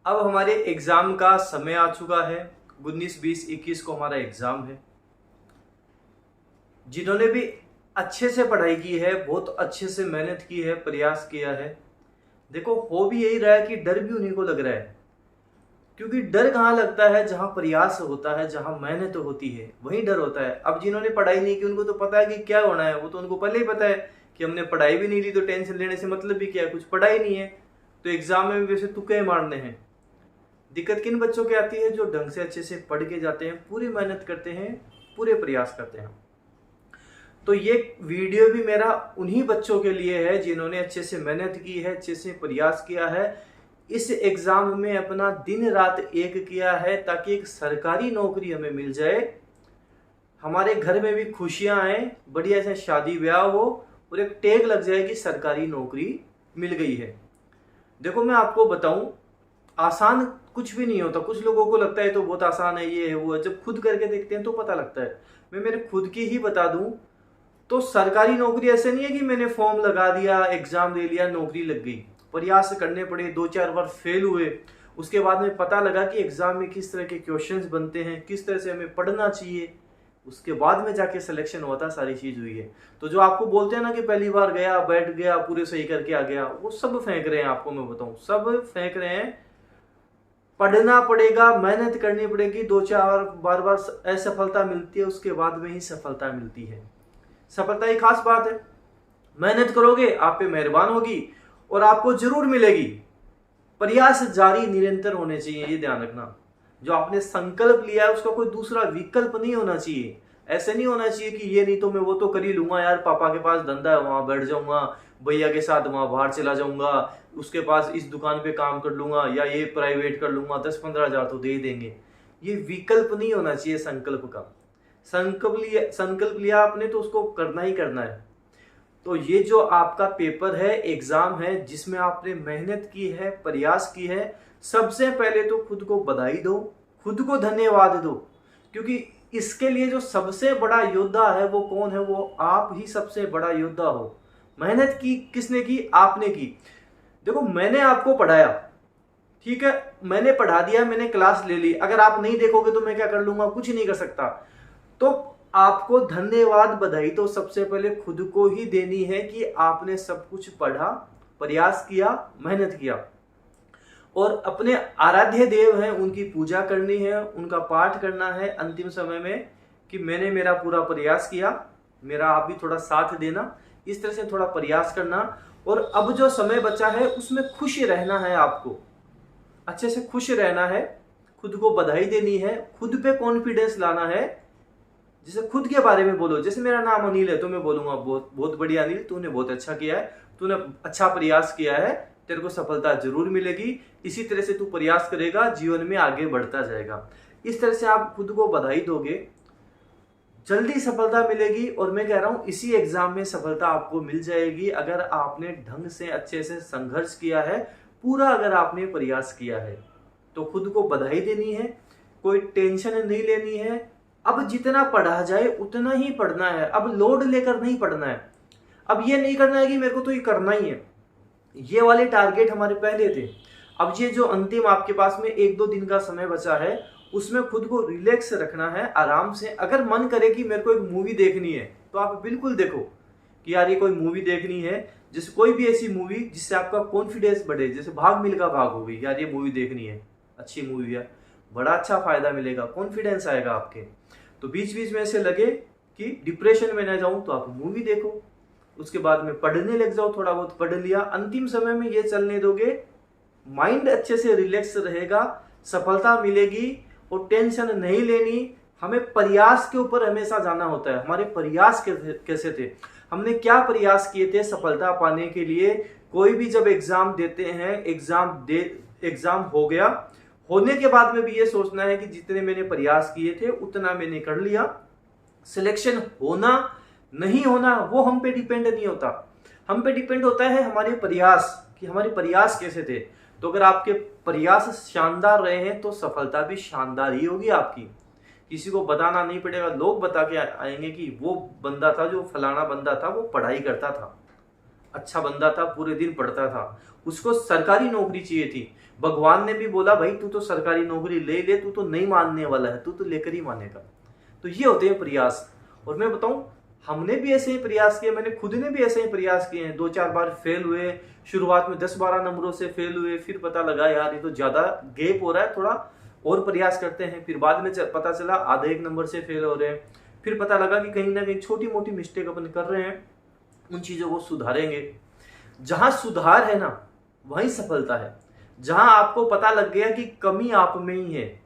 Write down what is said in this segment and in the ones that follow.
अब हमारे एग्जाम का समय आ चुका है। 19, 20, 21 को हमारा एग्जाम है। जिन्होंने भी अच्छे से पढ़ाई की है, बहुत अच्छे से मेहनत की है, प्रयास किया है, देखो हो भी यही रहा है कि डर भी उन्हीं को लग रहा है। क्योंकि डर कहाँ लगता है? जहां प्रयास होता है, जहां मेहनत होती है, वहीं डर होता है। अब जिन्होंने पढ़ाई नहीं की उनको तो पता है कि क्या होना है, वो तो उनको पहले ही पता है कि हमने पढ़ाई भी नहीं ली तो टेंशन लेने से मतलब भी क्या है, कुछ पढ़ाई नहीं है तो एग्जाम में भी वैसे तुक्के मारने हैं। दिक्कत किन बच्चों की आती है? जो ढंग से अच्छे से पढ़ के जाते हैं, पूरी मेहनत करते हैं, पूरे प्रयास करते हैं। तो ये वीडियो भी मेरा उन्हीं बच्चों के लिए है जिन्होंने अच्छे से मेहनत की है, अच्छे से प्रयास किया है, इस एग्जाम में अपना दिन रात एक किया है ताकि एक सरकारी नौकरी हमें मिल जाए, हमारे घर में भी खुशियां आए, बढ़िया से शादी ब्याह हो और एक टैग लग जाए कि सरकारी नौकरी मिल गई है। देखो मैं आपको बताऊं, आसान कुछ भी नहीं होता। कुछ लोगों को लगता है तो बहुत आसान है, ये है वो है, जब खुद करके देखते हैं तो पता लगता है। मैं मेरे खुद की ही बता दूं तो सरकारी नौकरी ऐसे नहीं है कि मैंने फॉर्म लगा दिया, एग्जाम दे लिया, नौकरी लग गई। प्रयास करने पड़े, 2-4 बार फेल हुए, उसके बाद में पता लगा कि एग्जाम में किस तरह के क्वेश्चंस बनते हैं, किस तरह से हमें पढ़ना चाहिए, उसके बाद में जाके सिलेक्शन हुआ था, सारी चीज हुई है। तो जो आपको बोलते हैं ना कि पहली बार गया, बैठ गया, पूरे सही करके आ गया, वो सब फेंक रहे हैं। आपको मैं बताऊं, सब फेंक रहे हैं। पढ़ना पड़ेगा, मेहनत करनी पड़ेगी, 2-4 बार असफलता मिलती है, उसके बाद में ही सफलता मिलती है। सफलता ही खास बात है। मेहनत करोगे, आप पे मेहरबान होगी और आपको जरूर मिलेगी। प्रयास जारी निरंतर होने चाहिए, ये ध्यान रखना। जो आपने संकल्प लिया है उसका कोई दूसरा विकल्प नहीं होना चाहिए। ऐसे नहीं होना चाहिए कि ये नहीं तो मैं वो तो कर ही लूंगा यार, पापा के पास धंधा है वहां बैठ जाऊंगा, भैया के साथ वहां बाहर चला जाऊंगा, उसके पास इस दुकान पे काम कर लूंगा या ये प्राइवेट कर लूंगा, 10-15 हजार तो दे देंगे। ये विकल्प नहीं होना चाहिए संकल्प का। संकल्प लिया आपने तो उसको करना ही करना है। तो ये जो आपका पेपर है, एग्जाम है, जिसमें आपने मेहनत की है, प्रयास की है, सबसे पहले तो खुद को बधाई दो, खुद को धन्यवाद दो। क्योंकि इसके लिए जो सबसे बड़ा योद्धा है वो कौन है? वो आप ही सबसे बड़ा योद्धा हो। मेहनत की किसने की? आपने की। देखो मैंने आपको पढ़ाया, ठीक है, मैंने पढ़ा दिया, मैंने क्लास ले ली, अगर आप नहीं देखोगे तो मैं क्या कर लूंगा? कुछ नहीं कर सकता। तो आपको धन्यवाद, बधाई तो सबसे पहले खुद को ही देनी है कि आपने सब कुछ पढ़ा, प्रयास किया, मेहनत किया। और अपने आराध्य देव हैं उनकी पूजा करनी है, उनका पाठ करना है अंतिम समय में कि मैंने मेरा पूरा प्रयास किया, मेरा आप भी थोड़ा साथ देना, इस तरह से थोड़ा प्रयास करना। और अब जो समय बचा है उसमें खुश रहना है, आपको अच्छे से खुश रहना है, खुद को बधाई देनी है, खुद पे कॉन्फिडेंस लाना है। जैसे खुद के बारे में बोलो, जैसे मेरा नाम अनिल है तो मैं बोलूंगा बहुत बहुत बढ़िया अनिल, तूने बहुत अच्छा किया है, तूने अच्छा प्रयास किया है, तेरे को सफलता जरूर मिलेगी। इसी तरह से तू प्रयास करेगा, जीवन में आगे बढ़ता जाएगा। इस तरह से आप खुद को बधाई दोगे, जल्दी सफलता मिलेगी। और मैं कह रहा हूं इसी एग्जाम में सफलता आपको मिल जाएगी अगर आपने ढंग से अच्छे से संघर्ष किया है, पूरा अगर आपने प्रयास किया है। तो खुद को बधाई देनी है, कोई टेंशन नहीं लेनी है। अब जितना पढ़ा जाए उतना ही पढ़ना है, अब लोड लेकर नहीं पढ़ना है। अब ये नहीं करना है कि मेरे को तो ये करना ही है, ये वाले टारगेट हमारे पहले थे। अब ये जो अंतिम आपके पास में 1-2 दिन का समय बचा है, उसमें खुद को रिलैक्स रखना है, आराम से। अगर मन करे कि मेरे को एक मूवी देखनी है तो आप बिल्कुल देखो कि यार ये कोई मूवी देखनी है, जैसे कोई भी ऐसी मूवी जिससे आपका कॉन्फिडेंस बढ़े। जैसे भाग मिल्खा भाग हो गई, यार ये मूवी देखनी है, अच्छी मूवी है, बड़ा अच्छा फायदा मिलेगा, कॉन्फिडेंस आएगा आपके। तो बीच बीच में ऐसे लगे कि डिप्रेशन में ना जाऊं तो आप मूवी देखो, उसके बाद में पढ़ने लग जाओ, थोड़ा बहुत पढ़ लिया, अंतिम समय में ये चलने दोगे, माइंड अच्छे से रिलैक्स रहेगा, सफलता मिलेगी। और टेंशन नहीं लेनी। हमें प्रयास के ऊपर हमेशा जाना होता है। हमारे प्रयास कैसे थे, हमने क्या प्रयास किए थे सफलता पाने के लिए। कोई भी जब एग्जाम देते हैं, एग्जाम हो गया, होने के बाद में भी ये सोचना है कि जितने मैंने प्रयास किए थे उतना मैंने कर लिया। सिलेक्शन होना नहीं होना वो हम पे डिपेंड नहीं होता, हम पे डिपेंड होता है हमारे प्रयास, कि हमारे प्रयास कैसे थे। तो अगर आपके प्रयास शानदार रहे हैं तो सफलता भी शानदार ही होगी आपकी। किसी को बताना नहीं पड़ेगा, लोग बता के आएंगे कि वो बंदा था, जो फलाना बंदा था, वो पढ़ाई करता था, अच्छा बंदा था, पूरे दिन पढ़ता था, उसको सरकारी नौकरी चाहिए थी। भगवान ने भी बोला भाई तू तो सरकारी नौकरी ले ले, तू तो नहीं मानने वाला है, तू तो लेकर ही मानेगा। तो ये होते हैं प्रयास। और मैं बताऊं, हमने भी ऐसे ही प्रयास किए, मैंने खुद ने भी ऐसे ही प्रयास किए हैं। 2-4 बार फेल हुए, शुरुआत में 10-12 नंबरों से फेल हुए, फिर पता लगा यार ये तो ज्यादा गैप हो रहा है, थोड़ा और प्रयास करते हैं। फिर बाद में पता चला आधे 1 नंबर से फेल हो रहे हैं। फिर पता लगा कि कहीं ना कहीं छोटी मोटी मिस्टेक अपन कर रहे हैं, उन चीजों को सुधारेंगे। जहां सुधार है ना वहीं सफलता है। जहां आपको पता लग गया कि कमी आप में ही है,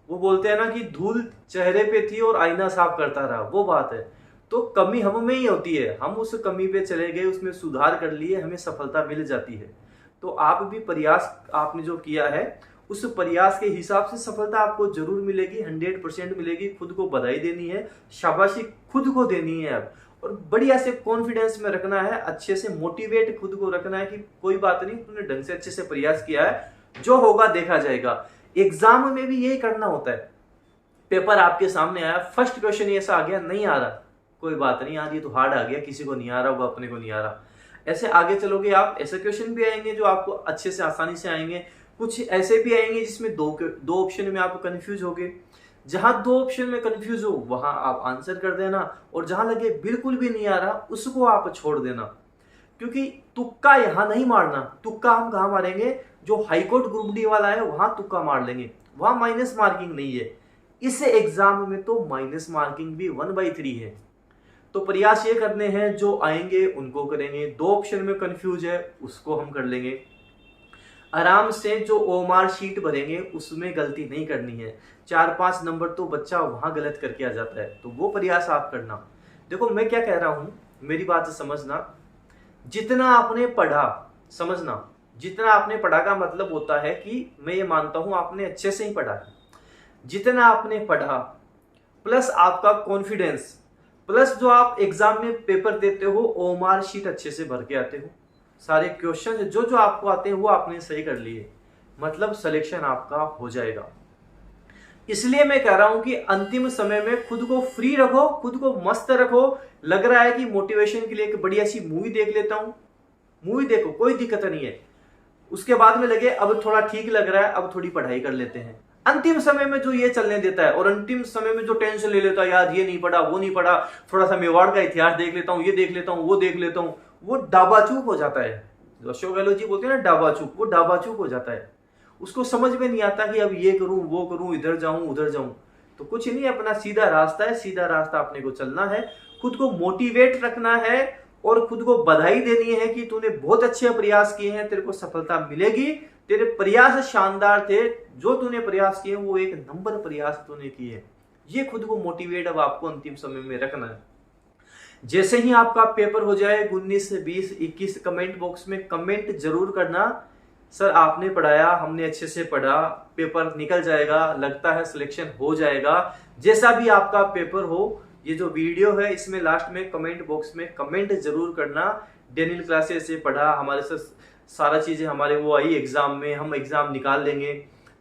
वो बोलते हैं ना कि धूल चेहरे पे थी और आईना साफ करता रहा, वो बात है। तो कमी हम में ही होती है, हम उस कमी पे चले गए, उसमें सुधार कर लिए, हमें सफलता मिल जाती है। तो आप भी प्रयास आपने जो किया है उस प्रयास के हिसाब से सफलता आपको जरूर मिलेगी, 100% मिलेगी। खुद को बधाई देनी है, शाबाशी खुद को देनी है अब, और बढ़िया से कॉन्फिडेंस में रखना है, अच्छे से मोटिवेट खुद को रखना है कि कोई बात नहीं, तूने ढंग से अच्छे से प्रयास किया है, जो होगा देखा जाएगा। एग्जाम में भी यही करना होता है। पेपर आपके सामने आया, फर्स्ट क्वेश्चन ऐसा आ गया, नहीं आ रहा, कोई बात नहीं यार, ये तो हार्ड आ गया, किसी को नहीं आ रहा होगा, अपने को नहीं आ रहा। ऐसे आगे चलोगे आप, ऐसे क्वेश्चन भी आएंगे जो आपको अच्छे से आसानी से आएंगे। कुछ ऐसे भी आएंगे जिसमें दो ऑप्शन में आप कंफ्यूज होगे। जहां 2 ऑप्शन में कंफ्यूज हो वहां आप आंसर कर देना, और जहां लगे बिल्कुल भी नहीं आ रहा उसको आप छोड़ देना। क्योंकि तुक्का यहां नहीं मारना। तुक्का हम कहां मारेंगे, जो हाईकोर्ट ग्रुप डी वाला है वहां तुक्का मार लेंगे, वहां माइनस मार्किंग नहीं है। इस एग्जाम में तो माइनस मार्किंग भी 1/3 है। तो प्रयास ये करने हैं, जो आएंगे उनको करेंगे। 2 ऑप्शन में कंफ्यूज है उसको हम कर लेंगे आराम से। जो ओमार शीट भरेंगे उसमें गलती नहीं करनी है। 4-5 नंबर तो बच्चा वहां गलत करके आ जाता है, तो वो प्रयास आप करना। देखो मैं क्या कह रहा हूं, मेरी बात समझना। जितना आपने पढ़ा, समझना, जितना आपने पढ़ा का मतलब होता है कि मैं ये मानता हूं आपने अच्छे से ही पढ़ा है। जितना आपने पढ़ा प्लस आपका कॉन्फिडेंस, प्लस जो आप एग्जाम में पेपर देते हो ओमार शीट अच्छे से भर के आते हो, सारे क्वेश्चन जो जो आपको आते हैं वो आपने सही कर लिए, मतलब सिलेक्शन आपका हो जाएगा। इसलिए मैं कह रहा हूं कि अंतिम समय में खुद को फ्री रखो, खुद को मस्त रखो। लग रहा है कि मोटिवेशन के लिए एक बढ़िया सी मूवी देख लेता हूं, मूवी देखो, कोई दिक्कत नहीं है। उसके बाद में लगे अब थोड़ा ठीक लग रहा है, अब थोड़ी पढ़ाई कर लेते हैं। अंतिम समय में जो ये चलने देता है, और अंतिम समय में जो टेंशन ले लेता है, यार ये नहीं पढ़ा, वो नहीं पढ़ा, थोड़ा सा मेवाड़ का इतिहास देख लेता हूँ, ये देख लेता हूँ, वो देख लेता हूँ, वो डाबाचूक हो जाता है। जो अशोक गहलोत जी बोलते हैं ना डाबाचूक, वो डाबाचूक हो जाता है। उसको समझ में नहीं आता कि अब ये करूं, वो करूं, इधर जाऊं, उधर जाऊं। तो कुछ नहीं, अपना सीधा रास्ता है, सीधा रास्ता अपने को चलना है। खुद को मोटिवेट रखना है और खुद को बधाई देनी है कि तूने बहुत अच्छे प्रयास किए हैं, तेरे को सफलता मिलेगी। तेरे प्रयास शानदार थे, जो तूने प्रयास किए वो 1 नंबर प्रयास तूने किए। ये खुद को मोटिवेट अब आपको अंतिम समय में रखना है। जैसे ही आपका पेपर हो जाए 19, 20, 21, कमेंट बॉक्स में कमेंट जरूर करना, सर आपने पढ़ाया, हमने अच्छे से पढ़ा, पेपर निकल जाएगा, लगता है सिलेक्शन हो जाएगा। जैसा भी आपका पेपर हो, ये जो वीडियो है इसमें लास्ट में कमेंट बॉक्स में कमेंट जरूर करना। डेनियल क्लासेस से पढ़ा, हमारे से सारा चीजें हमारे वो आई एग्जाम में, हम एग्जाम निकाल लेंगे।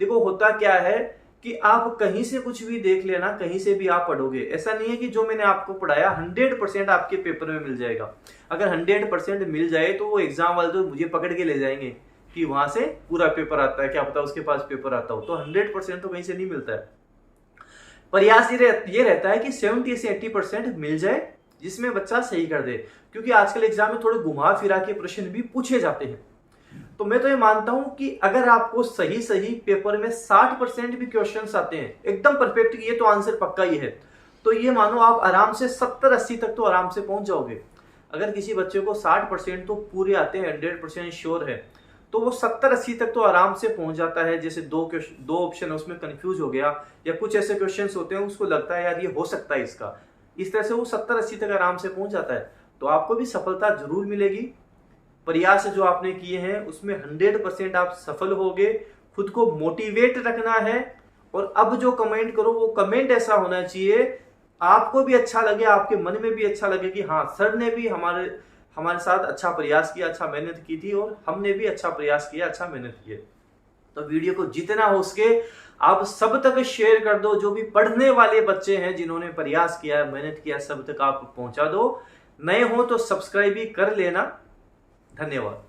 देखो होता क्या है कि आप कहीं से कुछ भी देख लेना, कहीं से भी आप पढ़ोगे। ऐसा नहीं है कि जो मैंने आपको पढ़ाया 100% आपके पेपर में मिल जाएगा। अगर 100% मिल जाए तो वो एग्जाम वाले तो मुझे पकड़ के ले जाएंगे कि वहां से पूरा पेपर आता है, क्या पता उसके पास पेपर आता हो। तो 100% तो कहीं से नहीं मिलता है। प्रयास ये रहता है कि 70 से 80% मिल जाए, जिसमें बच्चा सही कर दे। क्योंकि आजकल एग्जाम में थोड़े घुमा फिरा के प्रश्न भी पूछे जाते हैं। तो मैं तो ये मानता हूं कि अगर आपको सही पेपर में 60% भी क्वेश्चंस आते हैं एकदम परफेक्ट, ये तो आंसर पक्का ही है, तो ये मानो आप आराम से 70-80 तक तो आराम से पहुंच जाओगे। अगर किसी बच्चे को 60% तो पूरे आते हैं, 100% श्योर है, तो वो 70-80 तक तो आराम से पहुंच जाता है। जैसे दो ऑप्शन है उसमें कंफ्यूज हो गया, या कुछ ऐसे क्वेश्चंस होते हैं उसको लगता है यार ये हो सकता है इसका, इस तरह से वो 70-80 तक आराम से पहुंच जाता है। तो आपको भी सफलता जरूर मिलेगी। प्रयास जो आपने किए हैं उसमें 100% आप सफल होगे। खुद को मोटिवेट रखना है, और अब जो कमेंट करो वो कमेंट ऐसा होना चाहिए आपको भी अच्छा लगे, आपके मन में भी अच्छा लगे कि हाँ सर ने भी हमारे साथ अच्छा प्रयास किया, अच्छा मेहनत की थी, और हमने भी अच्छा प्रयास किया, अच्छा मेहनत किया। तो वीडियो को जितना हो सके आप सब तक शेयर कर दो। जो भी पढ़ने वाले बच्चे हैं जिन्होंने प्रयास किया, मेहनत किया, सब तक आप पहुंचा दो। नए हो तो सब्सक्राइब भी कर लेना। धन्यवाद।